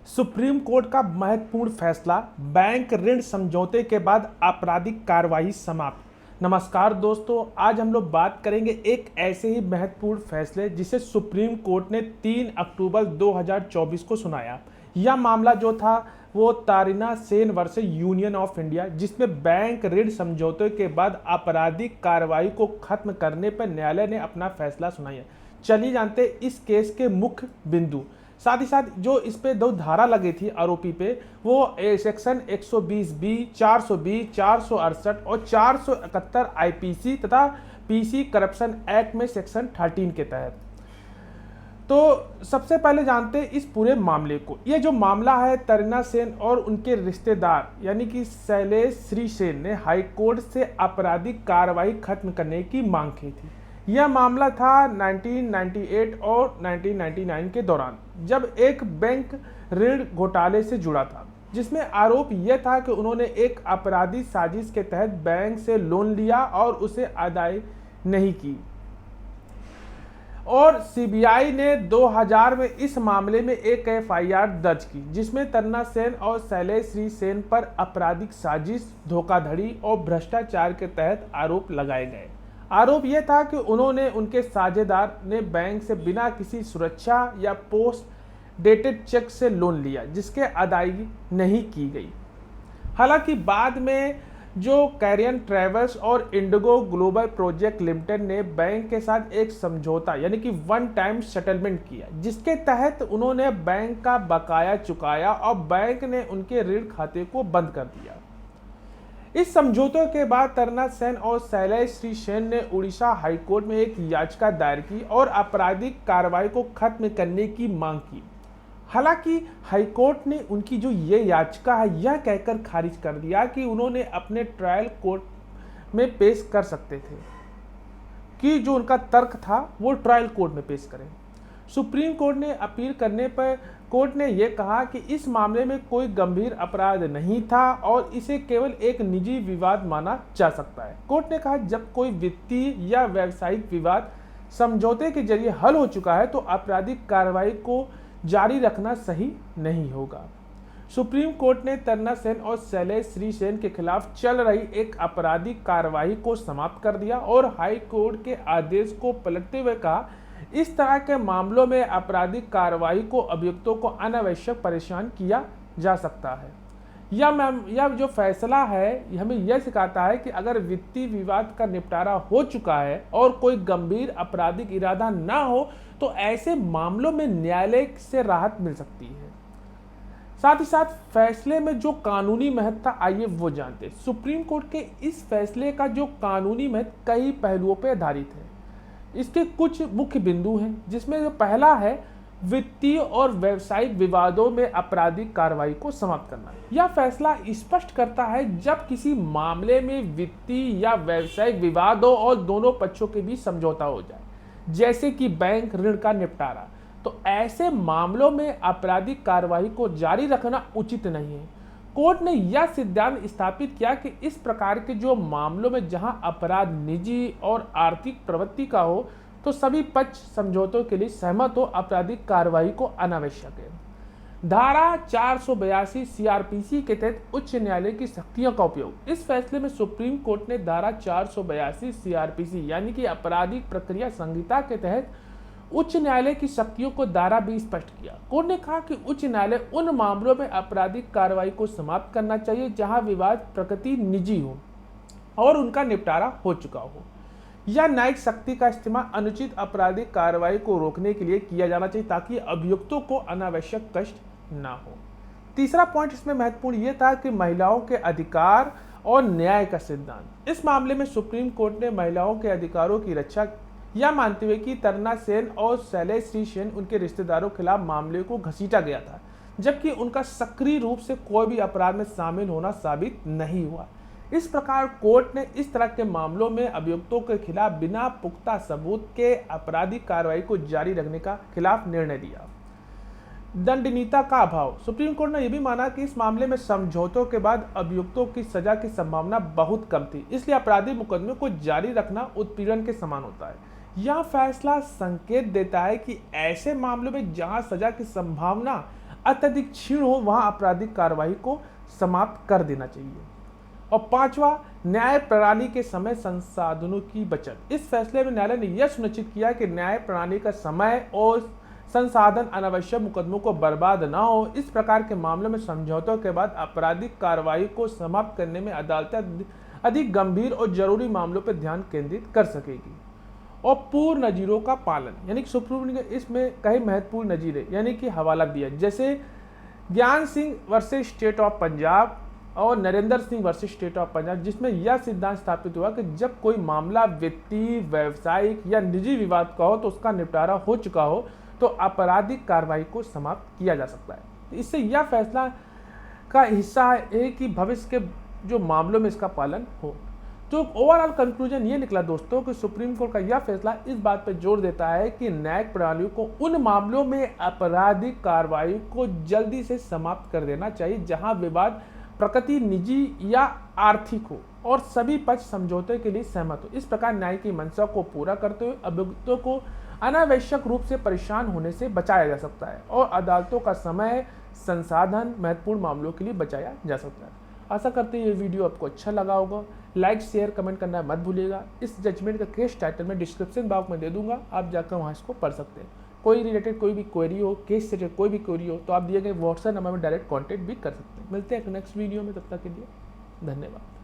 Supreme court का महत्वपूर्ण फैसला, बैंक ऋण समझौते के बाद आपराधिक कार्रवाई समाप्त। नमस्कार दोस्तों, आज हम लोग बात करेंगे एक ऐसे ही महत्वपूर्ण फैसले जिसे सुप्रीम कोर्ट ने 3 अक्टूबर 2024 को सुनाया। यह मामला जो था वो Tarina Sen versus Union of India, जिसमें बैंक ऋण समझौते के बाद आपराधिक कार्रवाई को खत्म करने पर न्यायालय ने अपना फैसला सुनाया। चलिए जानते इस केस के मुख्य बिंदु। साथ ही साथ जो इस पे 2 धारा लगी थी आरोपी पे, वो सेक्शन 120B, 420, 468 और 471 आईपीसी तथा पीसी करप्शन एक्ट में सेक्शन 13 के तहत। तो सबसे पहले जानते हैं इस पूरे मामले को। ये जो मामला है, तारिना सेन और उनके रिश्तेदार यानी कि शैलेश श्री सेन ने हाईकोर्ट से आपराधिक कार्रवाई खत्म करने की मांग की थी। यह मामला था 1998 और 1999 के दौरान, जब एक बैंक ऋण घोटाले से जुड़ा था, जिसमें आरोप यह था कि उन्होंने एक अपराधी साजिश के तहत बैंक से लोन लिया और उसे अदाई नहीं की। और सीबीआई ने 2000 में इस मामले में एक एफआईआर दर्ज की, जिसमें तारिना सेन और शैलेश श्री सेन पर आपराधिक साजिश, धोखाधड़ी और भ्रष्टाचार के तहत आरोप लगाए गए। आरोप यह था कि उन्होंने उनके साझेदार ने बैंक से बिना किसी सुरक्षा या पोस्ट डेटेड चेक से लोन लिया, जिसके अदायगी नहीं की गई। हालांकि बाद में जो कैरियन ट्रेवल्स और इंडिगो ग्लोबल प्रोजेक्ट लिमिटेड ने बैंक के साथ एक समझौता यानी कि वन टाइम सेटलमेंट किया, जिसके तहत उन्होंने बैंक का बकाया चुकाया और बैंक ने उनके ऋण खाते को बंद कर दिया। इस समझौते के बाद तारिना सेन और शैलेश श्री सेन ने उड़ीसा हाईकोर्ट में एक याचिका दायर की और आपराधिक कार्रवाई को खत्म करने की मांग की। हालांकि हाईकोर्ट ने उनकी जो ये याचिका है यह कहकर खारिज कर दिया कि उन्होंने अपने ट्रायल कोर्ट में पेश कर सकते थे, कि जो उनका तर्क था वो ट्रायल कोर्ट में पेश करें। सुप्रीम कोर्ट ने अपील करने पर कोर्ट ने यह कहा कि इस मामले में कोई गंभीर अपराध नहीं था और इसे केवल एक निजी विवाद माना जा सकता है। कोर्ट ने कहा जब कोई वित्तीय या व्यावसायिक विवाद समझौते के जरिए हल हो चुका है तो आपराधिक कार्रवाई को जारी रखना सही नहीं होगा। सुप्रीम कोर्ट ने तारिना सेन और शैलेश श्री सेन के खिलाफ चल रही एक आपराधिक कार्रवाई को समाप्त कर दिया और हाई कोर्ट के आदेश को पलटते हुए कहा, इस तरह के मामलों में आपराधिक कार्रवाई को अभियुक्तों को अनावश्यक परेशान किया जा सकता है। यह जो फैसला है हमें यह सिखाता है कि अगर वित्तीय विवाद का निपटारा हो चुका है और कोई गंभीर आपराधिक इरादा ना हो तो ऐसे मामलों में न्यायालय से राहत मिल सकती है। साथ ही साथ फैसले में जो कानूनी महत्व था, आइए वो जानते हैं। सुप्रीम कोर्ट के इस फैसले का जो कानूनी महत्व कई पहलुओं पर आधारित है। इसके कुछ मुख्य बिंदु हैं, जिसमें जो पहला है वित्तीय और व्यावसायिक विवादों में आपराधिक कार्रवाई को समाप्त करना। यह फैसला स्पष्ट करता है जब किसी मामले में वित्तीय या व्यावसायिक विवादों और दोनों पक्षों के बीच समझौता हो जाए, जैसे कि बैंक ऋण का निपटारा, तो ऐसे मामलों में आपराधिक कार्रवाई को जारी रखना उचित नहीं है। कोर्ट ने यह सिद्धांत स्थापित किया कि इस प्रकार के जो मामलों में जहां अपराध निजी और आर्थिक प्रवृत्ति का हो तो सभी पक्ष समझौतों के लिए सहमत हो आपराधिक कार्रवाई को अनावश्यक है। धारा 482 सीआरपीसी के तहत उच्च न्यायालय की शक्तियों का उपयोग। इस फैसले में सुप्रीम कोर्ट ने धारा 482 सीआरपीसी यानी कि आपराधिक प्रक्रिया संहिता के तहत उच्च न्यायालय की शक्तियों को धारा भी स्पष्ट किया। कोर्ट ने कहा कि उच्च न्यायालय उन मामलों में आपराधिक कार्रवाई को समाप्त करना चाहिए जहां विवाद प्रकृति निजी हो और उनका निपटारा हो चुका हो। यह न्यायिक शक्ति का इस्तेमाल अनुचित आपराधिक कार्रवाई को रोकने के लिए किया जाना चाहिए ताकि अभियुक्तों को अनावश्यक कष्ट ना हो। तीसरा पॉइंट इसमें महत्वपूर्ण यह था कि महिलाओं के अधिकार और न्याय का सिद्धांत। इस मामले में सुप्रीम कोर्ट ने महिलाओं के अधिकारों की रक्षा यह मानते हुए कि तारिना सेन और शैलेश श्री सेन उनके रिश्तेदारों के खिलाफ मामले को घसीटा गया था, जबकि उनका सक्रिय रूप से कोई भी अपराध में शामिल होना साबित नहीं हुआ। इस प्रकार कोर्ट ने इस तरह के मामलों में अभियुक्तों के खिलाफ बिना पुख्ता सबूत के आपराधिक कार्रवाई को जारी रखने का खिलाफ निर्णय दिया। दंडनीयता का अभाव। सुप्रीम कोर्ट ने यह भी माना कि इस मामले में समझौतों के बाद अभियुक्तों की सजा की संभावना बहुत कम थी, इसलिए आपराधिक मुकदमे को जारी रखना उत्पीड़न के समान होता है। यह फैसला संकेत देता है कि ऐसे मामलों में जहां सजा की संभावना अत्यधिक क्षीण हो वहां आपराधिक कार्रवाई को समाप्त कर देना चाहिए। और पांचवा, न्याय प्रणाली के समय संसाधनों की बचत। इस फैसले में न्यायालय ने यह सुनिश्चित किया कि न्याय प्रणाली का समय और संसाधन अनावश्यक मुकदमों को बर्बाद न हो। इस प्रकार के मामलों में समझौतों के बाद आपराधिक कार्रवाई को समाप्त करने में अदालतें अधिक गंभीर और जरूरी मामलों पर ध्यान केंद्रित कर सकेगी। और पूर्ण नजीरों का पालन, यानी कि सुप्रीम कोर्ट ने इसमें कई महत्वपूर्ण नजीरे यानी कि हवाला दिया, जैसे Gyan Singh versus State of Punjab और Narendra Singh versus State of Punjab, जिसमें यह सिद्धांत स्थापित हुआ कि जब कोई मामला वित्तीय, व्यावसायिक या निजी विवाद का हो तो उसका निपटारा हो चुका हो तो आपराधिक कार्रवाई को समाप्त किया जा सकता है। इससे यह फैसला का हिस्सा है कि भविष्य के जो मामलों में इसका पालन हो। तो ओवरऑल कंक्लूजन ये निकला दोस्तों कि सुप्रीम कोर्ट का यह फैसला इस बात पर जोर देता है कि न्यायिक प्रणाली को उन मामलों में आपराधिक कार्रवाई को जल्दी से समाप्त कर देना चाहिए जहां विवाद प्रकृति निजी या आर्थिक हो और सभी पक्ष समझौते के लिए सहमत हो। इस प्रकार न्याय की मंशा को पूरा करते हुए अभियुक्तों को अनावश्यक रूप से परेशान होने से बचाया जा सकता है और अदालतों का समय, संसाधन महत्वपूर्ण मामलों के लिए बचाया जा सकता है। आशा करते हैं ये वीडियो आपको अच्छा लगा होगा। लाइक, शेयर, कमेंट करना मत भूलिएगा। इस जजमेंट का केस टाइटल मैं डिस्क्रिप्शन बॉक्स में दे दूंगा, आप जाकर वहाँ इसको पढ़ सकते हैं। कोई रिलेटेड कोई भी क्वेरी हो, केस से कोई भी क्वेरी हो तो आप दिए गए व्हाट्सएप नंबर में डायरेक्ट कॉन्टैक्ट भी कर सकते हैं। मिलते हैं नेक्स्ट वीडियो में, तब तक के लिए धन्यवाद।